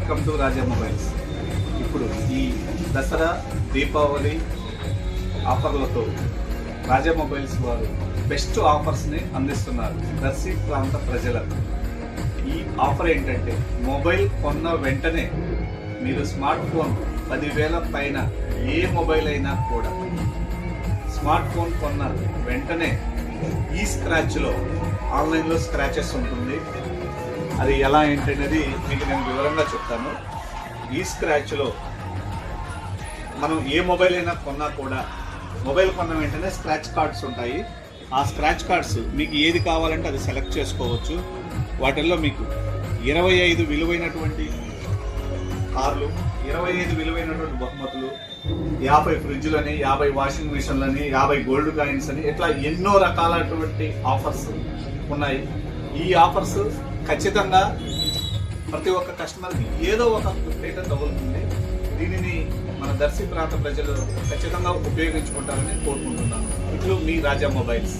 Welcome to Raja mobiles. ఇప్పుడు ఈ దసరా దీపావళి ఆఫర్లతో రాజా mobiles వారు బెస్ట్ ఆఫర్స్ని అందిస్తున్నారు దర్శి ప్రాంత ప్రజలకు. ఈ ఆఫర్ ఏంటంటే, మొబైల్ కొన్న వెంటనే మీరు స్మార్ట్ ఫోన్ 10,000 పైన ఏ మొబైల్ అయినా కూడా స్మార్ట్ ఫోన్ కొన్న వెంటనే ఈ స్క్రాచ్లో ఆన్లైన్లో స్క్రాచెస్ ఉంటుంది. అది ఎలా ఏంటనేది మీకు నేను వివరంగా చెప్తాను. ఈ స్క్రాచ్లో మనం ఏ మొబైల్ అయినా కొన్నా కూడా మొబైల్ కొన్న వెంటనే స్క్రాచ్ కార్డ్స్ ఉంటాయి. ఆ స్క్రాచ్ కార్డ్స్ మీకు ఏది కావాలంటే అది సెలెక్ట్ చేసుకోవచ్చు. వాటిల్లో మీకు 25 విలువైనటువంటి కార్లు, 25 విలువైనటువంటి బహుమతులు, 50 ఫ్రిడ్జ్లని, 50 వాషింగ్ మిషన్లని, 50 గోల్డ్ కాయిన్స్ అని ఇట్లా ఎన్నో రకాలైనటువంటి ఆఫర్స్ ఉన్నాయి. ఈ ఆఫర్స్ ఖచ్చితంగా ప్రతి ఒక్క కస్టమర్కి ఏదో ఒక గిఫ్ట్ అయితే తగులుతుంది. దీనిని మన దర్శి ప్రాంత ప్రజలు ఖచ్చితంగా ఉపయోగించుకుంటారని కోరుకుంటున్నాను. ఇట్లు మీ రాజా మొబైల్స్.